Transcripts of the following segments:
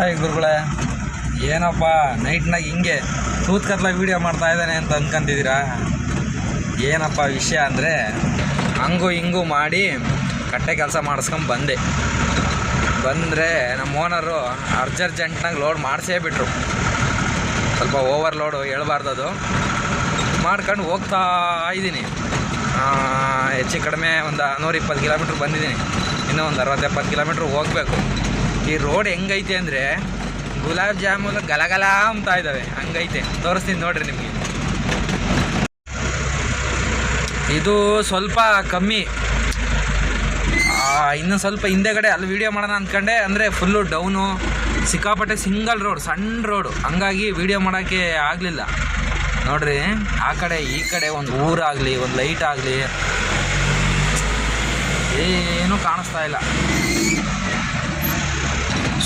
Hi ಗುರುಗಳೇ, ಏನಪ್ಪ ನೈಟ್ನಾಗ ಹಿಂಗೆ ತೂತ್ ಕತ್ಲ ವೀಡಿಯೋ ಮಾಡ್ತಾ ಇದ್ದಾನೆ ಅಂತ ಅಂದ್ಕೊಂತಿದ್ದೀರಾ? ಏನಪ್ಪ ವಿಷಯ ಅಂದರೆ, ಹಂಗು ಹಿಂಗೂ ಮಾಡಿ ಕಟ್ಟೆ ಕೆಲಸ ಮಾಡಿಸ್ಕೊಂಡು ಬಂದರೆ ನಮ್ಮ ಓನರು ಅರ್ಜೆಂಟ್ನಾಗ ಲೋಡ್ ಮಾಡಿಸೇ ಬಿಟ್ರು. ಸ್ವಲ್ಪ ಓವರ್ ಲೋಡು ಹೇಳ್ಬಾರ್ದದು ಮಾಡ್ಕೊಂಡು ಹೋಗ್ತಾ ಇದ್ದೀನಿ. ಹೆಚ್ಚು ಕಡಿಮೆ ಒಂದು 120 ಕಿಲೋಮೀಟ್ರ್ ಬಂದಿದ್ದೀನಿ. ಇನ್ನೂ ಒಂದು 60-70 ಕಿಲೋಮೀಟ್ರ್ ಹೋಗಬೇಕು. ಈ ರೋಡ್ ಹೆಂಗೈತೆ ಅಂದರೆ ಗುಲಾಬ್ ಜಾಮೂನು ಗಲಗಲ ಅಂತ ಇದ್ದಾವೆ, ಹಂಗೈತೆ. ತೋರಿಸ್ತೀನಿ ನೋಡ್ರಿ ನಿಮಗೆ. ಇದು ಸ್ವಲ್ಪ ಕಮ್ಮಿ, ಇನ್ನು ಸ್ವಲ್ಪ ಹಿಂದೆಗಡೆ ಅಲ್ಲಿ ವೀಡಿಯೋ ಮಾಡೋಣ ಅಂದ್ಕೊಂಡೆ. ಅಂದರೆ ಫುಲ್ಲು ಡೌನು, ಸಿಕ್ಕಾಪಟ್ಟೆ ಸಿಂಗಲ್ ರೋಡ್, ಸಣ್ಣ ರೋಡು, ಹಂಗಾಗಿ ವೀಡಿಯೋ ಮಾಡೋಕ್ಕೆ ಆಗಲಿಲ್ಲ. ನೋಡ್ರಿ, ಆ ಕಡೆ ಈ ಕಡೆ ಒಂದು ಊರಾಗಲಿ ಒಂದು ಲೈಟ್ ಆಗಲಿ ಏನೂ ಕಾಣಿಸ್ತಾ ಇಲ್ಲ.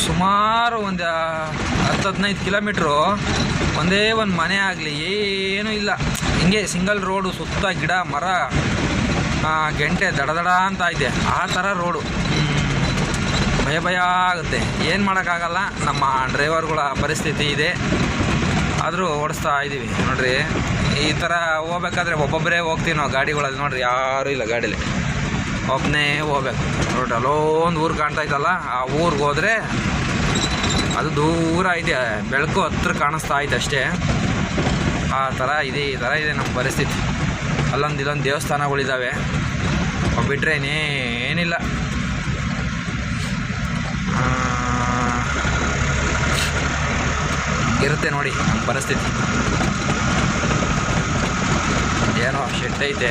ಸುಮಾರು ಒಂದು 10-15 ಕಿಲೋಮೀಟ್ರು ಒಂದೇ ಒಂದು ಮನೆ ಆಗಲಿ ಏನೂ ಇಲ್ಲ. ಹಿಂಗೆ ಸಿಂಗಲ್ ರೋಡು, ಸುತ್ತ ಗಿಡ ಮರ, ಗೆಂಟೆ ದಡ ಅಂತ ಇದೆ. ಆ ಥರ ರೋಡು ಭಯ ಆಗುತ್ತೆ. ಏನು ಮಾಡೋಕ್ಕಾಗಲ್ಲ, ನಮ್ಮ ಡ್ರೈವರ್ಗಳ ಪರಿಸ್ಥಿತಿ ಇದೆ. ಆದರೂ ಓಡಿಸ್ತಾ ಇದ್ದೀವಿ. ನೋಡಿರಿ, ಈ ಥರ ಹೋಗ್ಬೇಕಾದ್ರೆ ಒಬ್ಬೊಬ್ಬರೇ ಹೋಗ್ತೀವಿ ನಾವು ಗಾಡಿಗಳಲ್ಲಿ. ನೋಡಿರಿ, ಯಾರೂ ಇಲ್ಲ ಗಾಡೀಲಿ, ಒಬ್ಬನೇ ಹೋಗ್ಬೇಕು. ನೋಡ್ರಿ, ಅಲ್ಲೊಂದು ಊರು ಕಾಣ್ತಾ ಇದ್ದಲ್ಲ, ಆ ಊರಿಗೆ ಹೋದರೆ ಅದು ದೂರ ಇದೆ, ಬೆಳಕು ಹತ್ರ ಕಾಣಿಸ್ತಾ ಇದೆ ಅಷ್ಟೇ. ಆ ಥರ ಇದೆ, ಈ ಥರ ಇದೆ ನಮ್ಮ ಪರಿಸ್ಥಿತಿ. ಇಲ್ಲೊಂದು ದೇವಸ್ಥಾನಗಳಿದ್ದಾವೆ, ಬಿಟ್ಟರೆ ಏನಿಲ್ಲ. ಇರುತ್ತೆ ನೋಡಿ ನಮ್ಮ ಪರಿಸ್ಥಿತಿ. ಏನೋ ಶೆಡ್ ಐತೆ,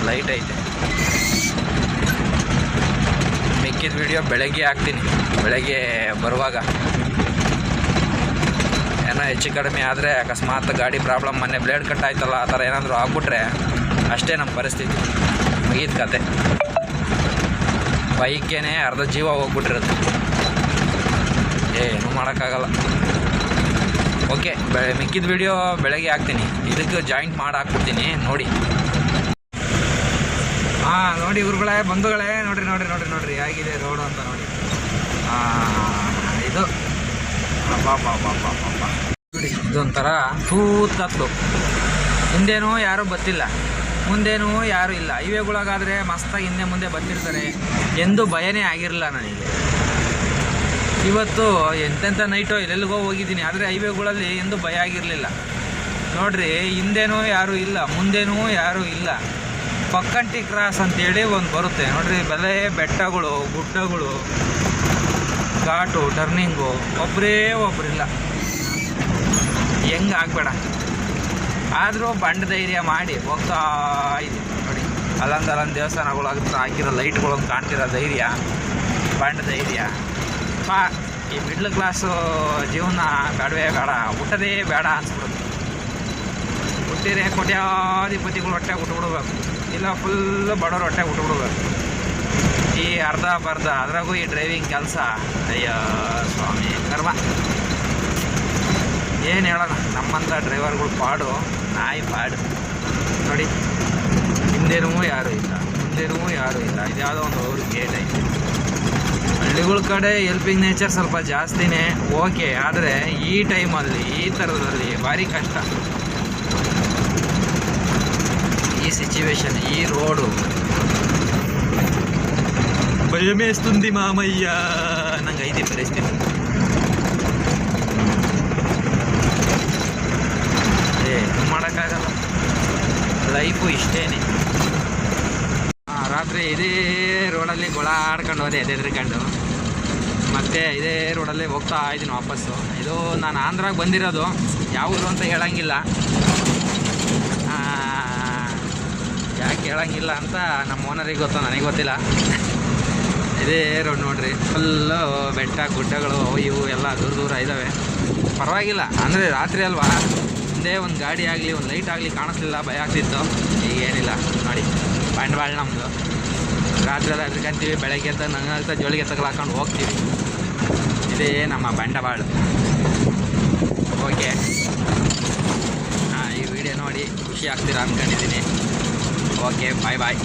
ಲೈಟ್ ಐತೆ. ಮಿಕ್ಕಿದ ವಿಡಿಯೋ ಬೆಳಗ್ಗೆ ಹಾಕ್ತೀನಿ, ಬೆಳಗ್ಗೆ ಬರುವಾಗ. ಏನೋ ಹೆಚ್ಚು ಕಡಿಮೆ ಆದರೆ, ಅಕಸ್ಮಾತ್ ಗಾಡಿ ಪ್ರಾಬ್ಲಮ್, ಮೊನ್ನೆ ಬ್ಲೇಡ್ ಕಟ್ ಆಯ್ತಲ್ಲ, ಆ ಥರ ಏನಾದರೂ ಆಗ್ಬಿಟ್ರೆ ಅಷ್ಟೇ ನಮ್ಮ ಪರಿಸ್ಥಿತಿ, ಮುಗೀತು ಕತೆ. ಬೈಕೇನೆ ಅರ್ಧ ಜೀವ ಹೋಗ್ಬಿಟ್ಟಿರುತ್ತೆ, ಏನೂ ಮಾಡೋಕ್ಕಾಗಲ್ಲ. ಓಕೆ, ಮಿಕ್ಕಿದ ವಿಡಿಯೋ ಬೆಳಗ್ಗೆ ಹಾಕ್ತೀನಿ. ಇದಕ್ಕೆ ಜಾಯಿಂಟ್ ಮಾಡಿ ಹಾಕ್ಬಿಡ್ತೀನಿ ನೋಡಿ. ನೋಡಿ ಊರುಗಳೇ, ಬಂಧುಗಳೇ, ನೋಡ್ರಿ ಹೇಗಿದೆ ರೋಡು ಅಂತ ನೋಡಿ. ಇದು ನೋಡಿ, ಇದೊಂಥರ ತೂತತ್ತು. ಹಿಂದೇನೂ ಯಾರೂ ಬತ್ತಿಲ್ಲ, ಮುಂದೇನೂ ಯಾರೂ ಇಲ್ಲ. ಹೈವೇಗಳಾಗಾದರೆ ಮಸ್ತಾಗಿ ಹಿಂದೆ ಮುಂದೆ ಬಂದಿರ್ತಾರೆ, ಎಂದೂ ಭಯನೇ ಆಗಿರಲಿಲ್ಲ ನನಗೆ. ಇವತ್ತು ಎಂತೆಂಥ ನೈಟೋ ಎಲ್ಲೆಲ್ಲಿಗೋ ಹೋಗಿದ್ದೀನಿ, ಆದರೆ ಹೈವೇಗಳಲ್ಲಿ ಎಂದೂ ಭಯ ಆಗಿರಲಿಲ್ಲ. ನೋಡ್ರಿ, ಹಿಂದೇನೂ ಯಾರೂ ಇಲ್ಲ, ಮುಂದೇನೂ ಯಾರೂ ಇಲ್ಲ. ಪಕ್ಕಂಟಿ ಕ್ರಾಸ್ ಅಂತೇಳಿ ಒಂದು ಬರುತ್ತೆ ನೋಡ್ರಿ. ಬೆಟ್ಟಗಳು, ಗುಡ್ಡಗಳು, ಘಾಟು, ಟರ್ನಿಂಗು, ಒಬ್ಬರಿಲ್ಲ. ಹೆಂಗೆ ಆಗಬೇಡ, ಆದರೂ ಬಂಡ ಧೈರ್ಯ ಮಾಡಿ ಹೋಗ್ತಾ ಇದ್ದೀನಿ ನೋಡಿ. ಅಲ್ಲೊಂದು ದೇವಸ್ಥಾನಗಳು ಹಾಕಿರೋ ಲೈಟ್ಗಳೊಂದು ಕಾಣ್ತಿರೋ ಧೈರ್ಯ, ಬಂಡ ಧೈರ್ಯ. ಈ ಮಿಡ್ಲ್ ಕ್ಲಾಸು ಜೀವನ ಬೇಡವೇ ಬೇಡ, ಊಟದೇ ಬೇಡ ಅನ್ಸ್ಬಿಡುತ್ತೆ. ಹುಟ್ಟಿದ್ರೆ ಕೋಟ್ಯಾಧಿಪತಿಗಳು ಹೊಟ್ಟೆ ಬಿಟ್ಬಿಡ್ಬೇಕು, ಇಲ್ಲ ಫುಲ್ಲು ಬಡವ್ರ ಹೊಟ್ಟೆ ಬಿಟ್ಬಿಡ್ಬೇಕು. ಈ ಅರ್ಧ ಬರ್ಧ ಅದ್ರಾಗೂ ಈ ಡ್ರೈವಿಂಗ್ ಕೆಲಸ, ಅಯ್ಯೋ ಸ್ವಾಮಿ ಕರ್ಮ. ಏನು ಹೇಳೋಣ, ನಮ್ಮಂಥ ಡ್ರೈವರ್ಗಳು ಪಾಡು, ನಾಯಿ ಪಾಡು. ನೋಡಿ, ಹಿಂದೇನೂ ಯಾರೂ ಇಲ್ಲ, ಮುಂದೇನೂ ಯಾರೂ ಇಲ್ಲ. ಇದ್ಯಾವುದೋ ಒಂದು ಊರು ಗೇಟ್ ಐತೆ. ಹಳ್ಳಿಗಳ ಕಡೆ ಹೆಲ್ಪಿಂಗ್ ನೇಚರ್ ಸ್ವಲ್ಪ ಜಾಸ್ತಿನೇ, ಓಕೆ. ಆದರೆ ಈ ಟೈಮಲ್ಲಿ, ಈ ಥರದಲ್ಲಿ ಭಾರಿ ಕಷ್ಟ. ಈ ಸಿಚುವೇಶನ್, ಈ ರೋಡು ಭಯಮೇಸ್ತುಂದಿ ಮಾಮಯ್ಯ ನಂಗೆ ಐತಿ ಪರಿಸ್ಥಿತಿ. ಮಾಡೋಕ್ಕಾಗಲ್ಲ, ಲೈಫು ಇಷ್ಟೇನೆ. ರಾತ್ರಿ ಇದೇ ರೋಡಲ್ಲಿ ಗೊಳಾಡ್ಕೊಂಡು ಹೋದೆ, ಎದೆದ್ರಿಕೊಂಡು ಮತ್ತೆ ಇದೇ ರೋಡಲ್ಲಿ ಹೋಗ್ತಾ ಇದ್ದೀನಿ ವಾಪಸ್ಸು. ಇದು ನಾನು ಆಂಧ್ರಾಗೆ ಬಂದಿರೋದು, ಯಾವ ಊರು ಅಂತ ಹೇಳಂಗಿಲ್ಲ. ಯಾಕೆ ಹೇಳಂಗಿಲ್ಲ ಅಂತ ನಮ್ಮ ಓನರಿಗೆ ಗೊತ್ತು, ನನಗೆ ಗೊತ್ತಿಲ್ಲ. ಇದೇ ರೋಡ್ ನೋಡ್ರಿ, ಫುಲ್ಲು ಬೆಟ್ಟ ಗುಡ್ಡಗಳು ಇವು ಎಲ್ಲ ದೂರ ಇದ್ದಾವೆ. ಪರವಾಗಿಲ್ಲ, ಅಂದರೆ ರಾತ್ರಿ ಅಲ್ವಾ, ಒಂದೇ ಒಂದು ಗಾಡಿ ಆಗಲಿ ಒಂದು ಲೈಟ್ ಆಗಲಿ ಕಾಣಿಸ್ಲಿಲ್ಲ, ಭಯ ಆಗ್ತಿತ್ತು. ಈಗ ಏನಿಲ್ಲ ನೋಡಿ, ಬಂಡವಾಳ ನಮ್ಮದು. ರಾತ್ರಿ ಎಲ್ಲ ಎದ್ಕೊಂತೀವಿ, ಬೆಳಗ್ಗೆ ಎದ್ದ ನಂಗೆ ಜೋಳಿಗೆ ತಗಲಾಕೊಂಡು ಹೋಗ್ತೀವಿ. ಇದೇ ನಮ್ಮ ಬಂಡವಾಳ. ಓಕೆ, ಈ ವಿಡಿಯೋ ನೋಡಿ ಖುಷಿ ಆಗ್ತೀರಾ ಅಂದ್ಕೊಂಡಿದ್ದೀನಿ. ಓಕೆ, ಬಾಯ್.